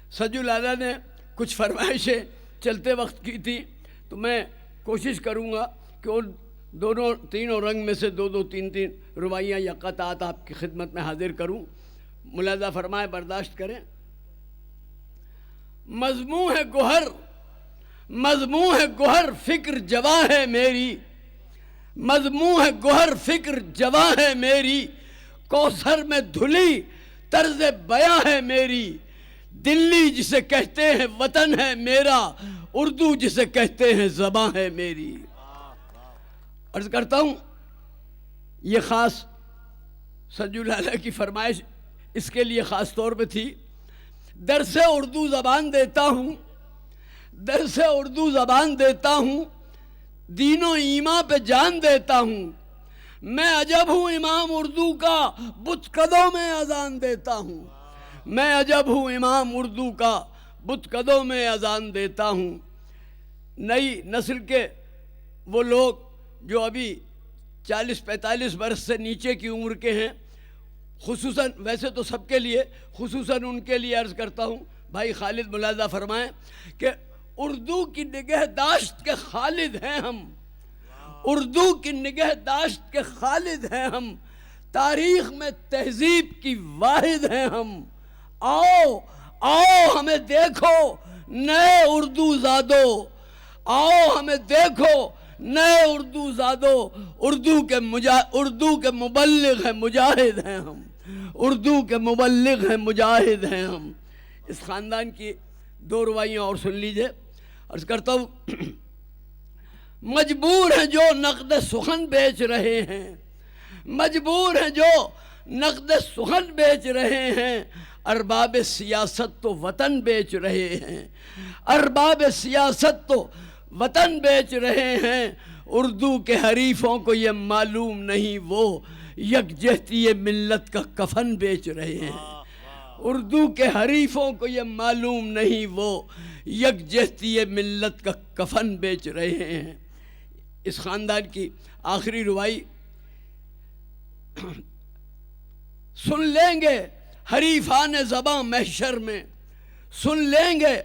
سجو لالا نے کچھ فرمائشیں چلتے وقت کی تھی، تو میں کوشش کروں گا کہ ان تینوں رنگ میں سے دو تین رباعیاں یا قطعات آپ کی خدمت میں حاضر کروں. ملاحظہ فرمائیں، برداشت کریں. مضمون ہے گوہر فکر جواں ہے میری، مضمون ہے گوہر فکر جواں ہے میری، کوثر میں دھلی طرز بیاں ہے میری، دلی جسے کہتے ہیں وطن ہے میرا، اردو جسے کہتے ہیں زباں ہے میری. عرض کرتا ہوں یہ خاص سجو لالا کی فرمائش اس کے لیے خاص طور پہ تھی. درس اردو زبان دیتا ہوں، درس اردو زبان دیتا ہوں، دین و ایمان پہ جان دیتا ہوں، میں عجب ہوں امام اردو کا بت قدوں میں اذان دیتا ہوں، میں عجب ہوں امام اردو کا بت قدوں میں اذان دیتا ہوں. نئی نسل کے وہ لوگ جو ابھی 40-45 برس سے نیچے کی عمر کے ہیں، خصوصاً، ویسے تو سب کے لیے، خصوصاً ان کے لیے عرض کرتا ہوں، بھائی خالد ملاحظہ فرمائیں کہ اردو کی نگہداشت کے خالد ہیں ہم، اردو کی نگہداشت کے خالد ہیں ہم، تاریخ میں تہذیب کی واحد ہیں ہم. آؤ ہمیں دیکھو نئے اردو زادو، آؤ ہمیں دیکھو نئے اردو زادو، اردو کے مبلغ ہیں مجاہد ہیں ہم، اردو کے مبلغ ہیں مجاہد ہیں ہم. اس خاندان کی 2 رباعیاں اور سن لیجئے. عرض کرتا ہوں مجبور ہیں جو نقد سخن بیچ رہے ہیں، مجبور ہیں جو نقد سخن بیچ رہے ہیں، ارباب سیاست تو وطن بیچ رہے ہیں، ارباب سیاست تو وطن بیچ رہے ہیں. اردو کے حریفوں کو یہ معلوم نہیں وہ یکجہتی ملت کا کفن بیچ رہے ہیں، اردو کے حریفوں کو یہ معلوم نہیں وہ یکجہتی ملت کا کفن بیچ رہے ہیں. اس خاندان کی آخری رباعی سن لیں گے حریفان زباں محشر میں، سن لیں گے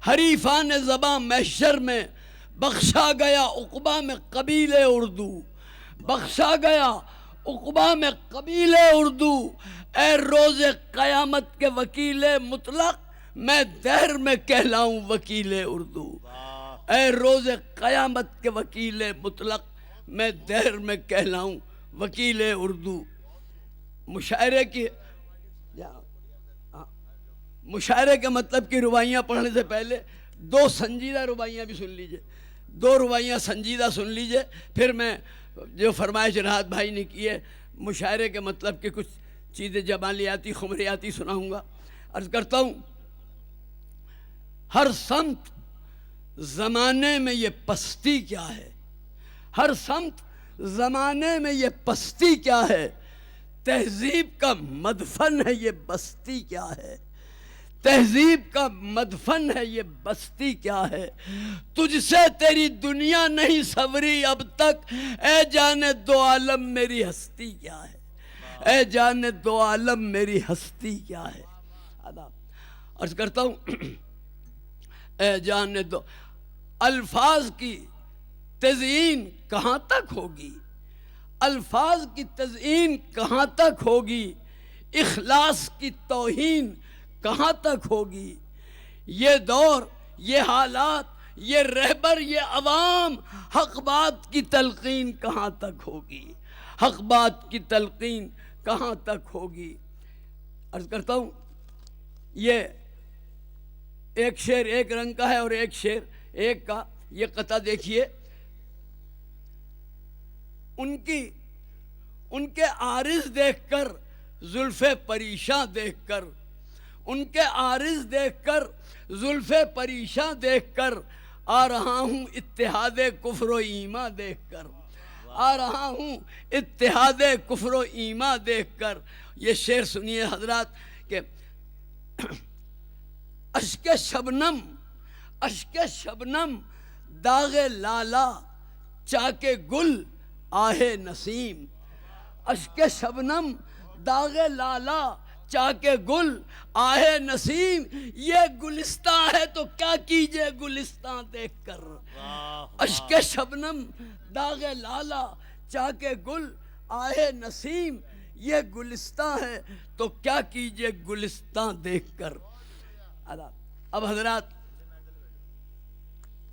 حریفان زباں محشر میں، بخشا گیا عقبہ میں قبیل اردو، بخشا گیا عقبہ میں قبیل اردو، اے روز قیامت کے وکیل مطلق میں دہر میں کہلاؤں وکیل اردو، اے روز قیامت کے وکیل مطلق میں دہر میں کہلاؤں وکیل اردو. مشاعرے کے مطلب کی رباعیاں پڑھنے سے پہلے 2 سنجیدہ رباعیاں بھی سن لیجئے، 2 رباعیاں سنجیدہ سن لیجئے، پھر میں جو فرمائش راحت بھائی نے کی ہے مشاعرے کے مطلب کی کچھ چیزیں جمالیاتی خمریاتی سناؤں گا. عرض کرتا ہوں ہر سمت زمانے میں یہ پستی کیا ہے، ہر سمت زمانے میں یہ پستی کیا ہے، تہذیب کا مدفن ہے یہ بستی کیا ہے، تہذیب کا مدفن ہے یہ بستی کیا ہے، تجھ سے تیری دنیا نہیں سنوری اب تک، اے جان دو عالم میری ہستی کیا ہے، اے جان دو عالم میری ہستی کیا ہے. عرض کرتا ہوں اے جان دو، الفاظ کی تزئین کہاں تک ہوگی، الفاظ کی تزئین کہاں تک ہوگی، اخلاص کی توہین کہاں تک ہوگی، یہ دور، یہ حالات، یہ رہبر، یہ عوام، حق بات کی تلقین کہاں تک ہوگی، حق بات کی تلقین کہاں تک ہوگی. عرض کرتا ہوں یہ ایک شعر ایک رنگ کا ہے اور ایک شعر ایک کا. یہ قطعہ دیکھیے، ان کے عارض دیکھ کر، زلف پریشاں دیکھ کر، ان کے عارض دیکھ کر، زلف پریشاں دیکھ کر، آ رہا ہوں اتحاد کفر و ایمان دیکھ کر، آ رہا ہوں اتحاد کفر و ایمان دیکھ کر. یہ شعر سنیے حضرات کہ اشک شبنم داغ لالا چاک گل آہ نسیم، اشک شبنم داغ لالا چاکے گل آہے نسیم، یہ گلستان ہے تو کیا کیجئے گلستان دیکھ کر۔ اشک شبنم داغ لالا چاکے گل آہے نسیم، یہ گلستان ہے تو کیا کیجئے گلستان دیکھ کر۔ اب حضرات،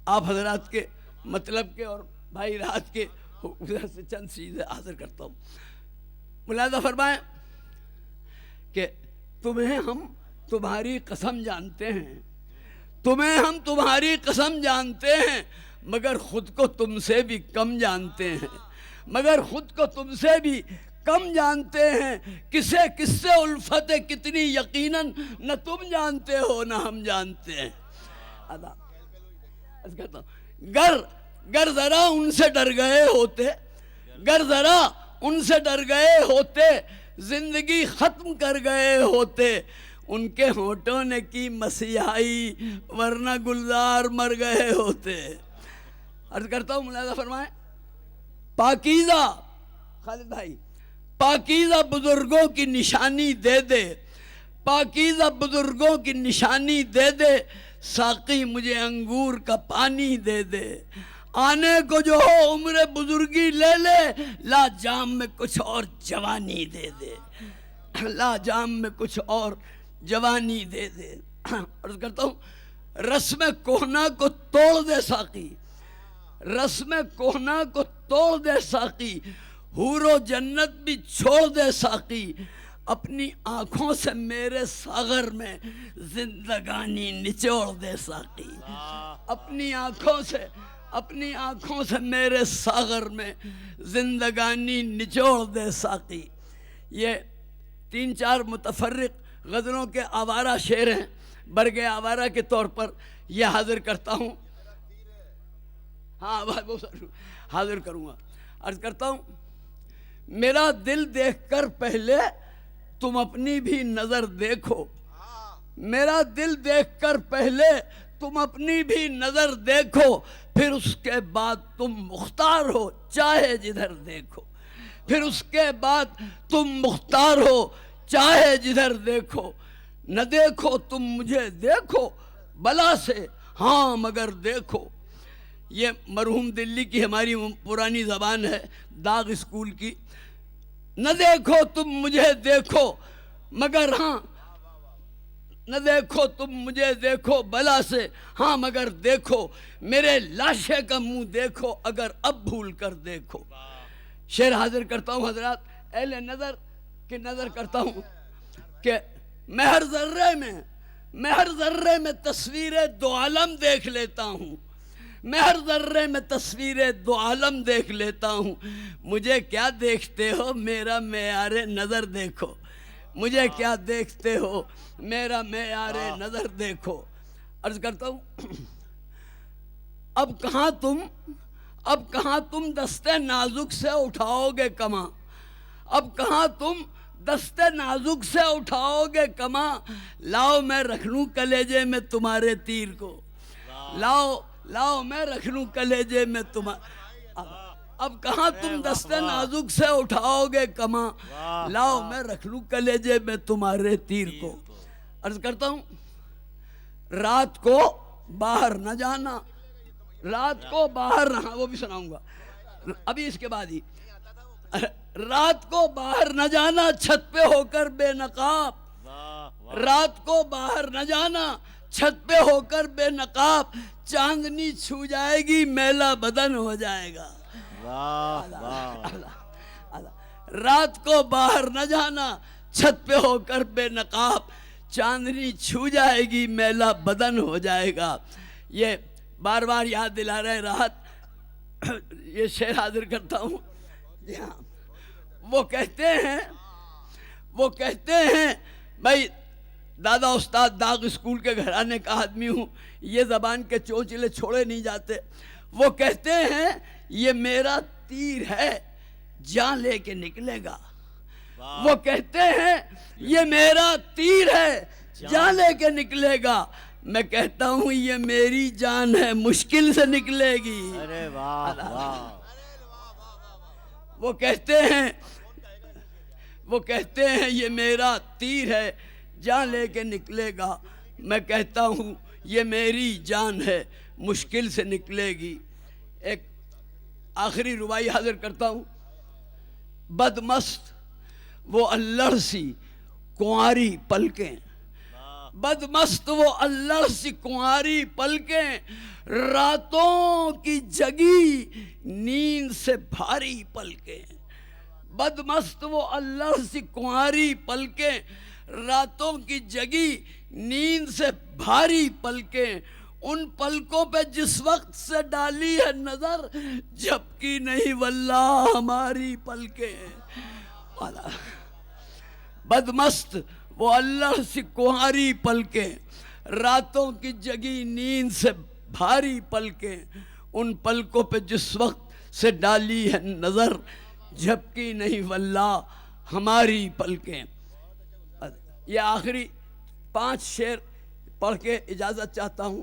آپ حضرات کے مطلب کے اور بھائی رات کے ادھر سے چند چیزیں حاضر کرتا ہوں۔ ملاحظہ فرمائیں کہ تمہیں ہم تمہاری قسم جانتے ہیں، تمہیں ہم تمہاری قسم جانتے ہیں، مگر خود کو تم سے بھی کم جانتے ہیں، مگر خود کو تم سے بھی کم جانتے ہیں۔ کسے کس سے الفت ہے کتنی یقیناً، نہ تم جانتے ہو نہ ہم جانتے ہیں۔ گر ذرا ان سے ڈر گئے ہوتے، گر ذرا ان سے ڈر گئے ہوتے، زندگی ختم کر گئے ہوتے، ان کے ہونٹوں نے کی مسیحائی، ورنہ گلزار مر گئے ہوتے۔ عرض کرتا ہوں، ملاحظہ فرمائیں، پاکیزہ خالد بھائی، پاکیزہ بزرگوں کی نشانی دے دے، پاکیزہ بزرگوں کی نشانی دے دے، ساقی مجھے انگور کا پانی دے دے۔ آنے کو جو ہو عمر بزرگی لے لے، لا جام میں کچھ اور جوانی دے دے، لا جام میں کچھ اور جوانی دے دے۔ عرض کرتا ہوں، رسم کوہنا کو توڑ دے ساقی، رسم کوہنا کو توڑ دے ساقی، حور و جنت بھی چھوڑ دے ساقی، اپنی آنکھوں سے میرے ساغر میں زندگانی نچوڑ دے ساقی، اپنی آنکھوں سے میرے ساغر میں زندگانی نچوڑ دے ساقی۔ یہ 3-4 متفرق غزلوں کے آوارہ شعر ہیں، برگ آوارہ کے طور پر یہ حاضر کرتا ہوں۔ ہاں حاضر کروں گا۔ عرض کرتا ہوں، میرا دل دیکھ کر پہلے تم اپنی بھی نظر دیکھو، میرا دل دیکھ کر پہلے تم اپنی بھی نظر دیکھو، پھر اس کے بعد تم مختار ہو چاہے جدھر دیکھو، پھر اس کے بعد تم مختار ہو چاہے جدھر دیکھو، نہ دیکھو تم مجھے دیکھو بلا سے، ہاں مگر دیکھو۔ یہ مرحوم دلی کی ہماری پرانی زبان ہے، داغ اسکول کی۔ نہ دیکھو تم مجھے دیکھو مگر ہاں، نہ دیکھو تم مجھے دیکھو بلا سے، ہاں مگر دیکھو، میرے لاشے کا منہ دیکھو اگر اب بھول کر دیکھو۔ شعر حاضر کرتا ہوں حضرات، اہل نظر کی نظر کرتا ہوں کہ میں ہر ذرے میں تصویر دو عالم دیکھ لیتا ہوں، میں ہر ذرے میں تصویر دو عالم دیکھ لیتا ہوں، مجھے کیا دیکھتے ہو میرا معیار نظر دیکھو، مجھے کیا دیکھتے ہو میرا معیار نظر دیکھو۔ عرض کرتا ہوں، اب کہاں تم دستے نازک سے اٹھاؤ گے کماں، اب کہاں تم دستے نازک سے اٹھاؤ گے کماں، لاؤ میں رکھ لوں کلیجے میں تمہارے تیر کو، لاؤ میں رکھ لوں کلیجے میں اب کہاں تم دستے نازک سے اٹھاؤ گے کماں، لاؤ میں رکھ لوں کلیجے میں تمہارے تیر کو۔ عرض کرتا ہوں، رات کو باہر نہ جانا، رات کو باہر نہ، وہ بھی سناؤں گا ابھی اس کے بعد ہی، رات کو باہر نہ جانا چھت پہ ہو کر بے نقاب، رات کو باہر نہ جانا چھت پہ ہو کر بے نقاب، چاندنی چھو جائے گی میلا بدن ہو جائے گا۔ رات کو باہر نہ جانا چھت پہ ہو کر بے نقاب، چاندنی چھو جائے گی میلا بدن ہو جائے گا۔ یہ بار بار یاد دلا رہے راحت، یہ شعر حاضر کرتا ہوں۔ وہ کہتے ہیں بھائی، دادا استاد داغ اسکول کے گھرانے کا آدمی ہوں، یہ زبان کے چوچلے چھوڑے نہیں جاتے۔ وہ کہتے ہیں یہ میرا تیر ہے جان لے کے نکلے گا، وہ کہتے ہیں یہ میرا تیر ہے جان لے کے نکلے گا، میں کہتا ہوں یہ میری جان ہے مشکل سے نکلے گی۔ وہ کہتے وہ کہتے ہیں یہ میرا تیر ہے جان لے کے نکلے گا، میں کہتا ہوں یہ میری جان ہے مشکل سے نکلے گی۔ ایک آخری ربائی حاضر کرتا ہوں۔ بدمست وہ اللڑ سی کنواری پلکیں، بدمست وہ اللڑ سی کنواری پلکیں، راتوں کی جگی نیند سے بھاری پلکیں۔ بدمست وہ اللڑ سی کنواری پلکیں، راتوں کی جگی نیند سے بھاری پلکیں، ان پلکوں پہ جس وقت سے ڈالی ہے نظر جھپکی نہیں واللہ ہماری پلکیں۔ بدمست وہ اللہ سی کنواری پلکیں، راتوں کی جگی نیند سے بھاری پلکیں، ان پلکوں پہ جس وقت سے ڈالی ہے نظر جھپکی نہیں واللہ ہماری پلکیں۔ یہ آخری 5 شعر پڑھ کے اجازت چاہتا ہوں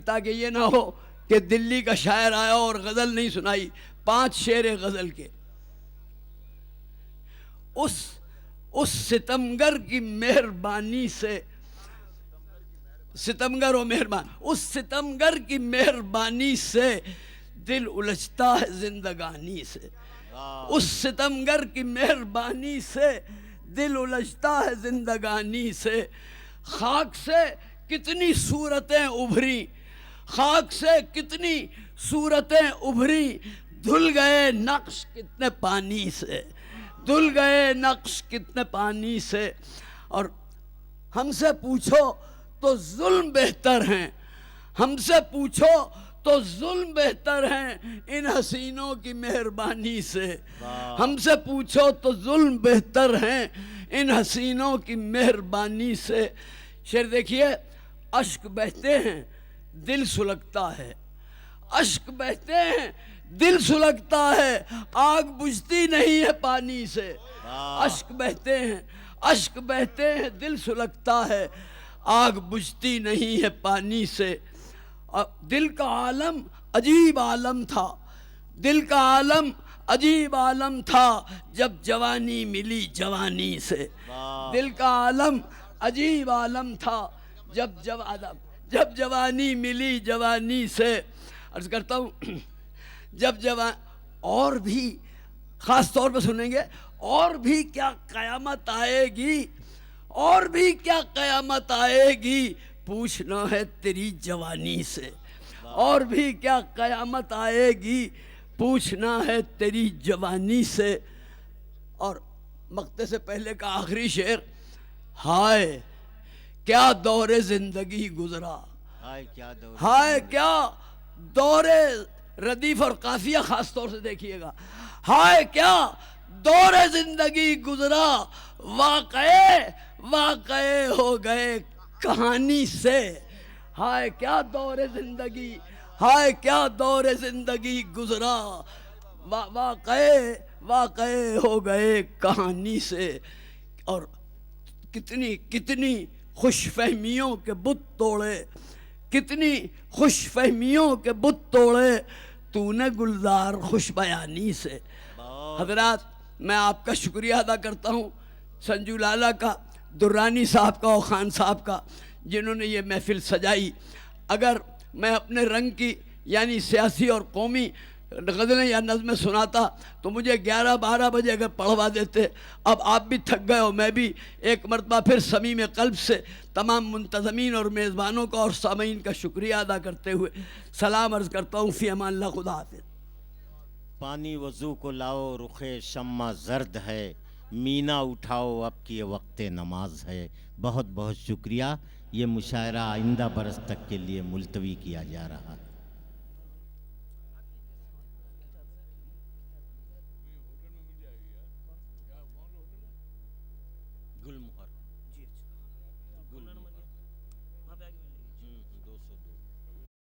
تاکہ یہ نہ ہو کہ دلی کا شاعر آیا اور غزل نہیں سنائی۔ 5 شعر غزل کے۔ اس ستمگر کی مہربانی سے، ستمگر و مہربان، اس ستمگر کی مہربانی سے دل الجھتا ہے زندگانی سے، اس ستمگر کی مہربانی سے دل الجھتا ہے زندگانی سے۔ خاک سے کتنی صورتیں ابھری، خاک سے کتنی صورتیں ابھری، دھل گئے نقش کتنے پانی سے، دھل گئے نقش کتنے پانی سے۔ اور ہم سے پوچھو تو ظلم بہتر ہیں، ہم سے پوچھو تو ظلم بہتر ہیں ان حسینوں کی مہربانی سے، ہم سے پوچھو تو ظلم بہتر ہیں ان حسینوں کی مہربانی سے۔ شعر دیکھیے، اشک بہتے ہیں دل سلگتا ہے، اشک بہتے ہیں دل سلگتا ہے، آگ بجھتی نہیں ہے پانی سے۔ اشک بہتے ہیں، اشک بہتے ہیں دل سلگتا ہے، آگ بجھتی نہیں ہے پانی سے۔ دل کا عالم عجیب عالم تھا، دل کا عالم عجیب عالم تھا جب جوانی ملی جوانی سے۔ دل کا عالم عجیب عالم تھا جب جوانی ملی جوانی سے۔ عرض کرتا ہوں جب اور بھی خاص طور پہ سنیں گے، اور بھی کیا قیامت آئے گی، اور بھی کیا قیامت آئے گی پوچھنا ہے تیری جوانی سے، اور بھی کیا قیامت آئے گی پوچھنا ہے تیری جوانی سے۔ اور مقطع سے پہلے کا آخری شعر، ہائے کیا دور زندگی گزرا، ہائے کیا دور ردیف اور قافیہ خاص طور سے دیکھیے گا، ہائے کیا دور زندگی گزرا، واقعے ہو گئے کہانی سے۔ ہائے کیا دور زندگی، ہائے کیا دور زندگی گزرا، واقعے ہو گئے کہانی سے۔ اور کتنی خوش فہمیوں کے بت توڑے، کتنی خوش فہمیوں کے بت توڑے تو نے گلزار خوش بیانی سے۔ حضرات، میں آپ کا شکریہ ادا کرتا ہوں، سنجو لالہ کا، درانی صاحب کا اور خان صاحب کا، جنہوں نے یہ محفل سجائی۔ اگر میں اپنے رنگ کی یعنی سیاسی اور قومی غزلیں یا نظمیں سناتا تو مجھے 11-12 بجے اگر پڑھوا دیتے۔ اب آپ بھی تھک گئے ہو، میں بھی ایک مرتبہ پھر صمیم قلب سے تمام منتظمین اور میزبانوں کا اور سامعین کا شکریہ ادا کرتے ہوئے سلام عرض کرتا ہوں۔ فی امان اللہ، خدا حافظ۔ پانی وضو کو لاؤ، رخ شمع زرد ہے، مینا اٹھاؤ اب کی یہ وقت نماز ہے۔ بہت بہت شکریہ۔ یہ مشاعرہ آئندہ برس تک کے لیے ملتوی کیا جا رہا ہے۔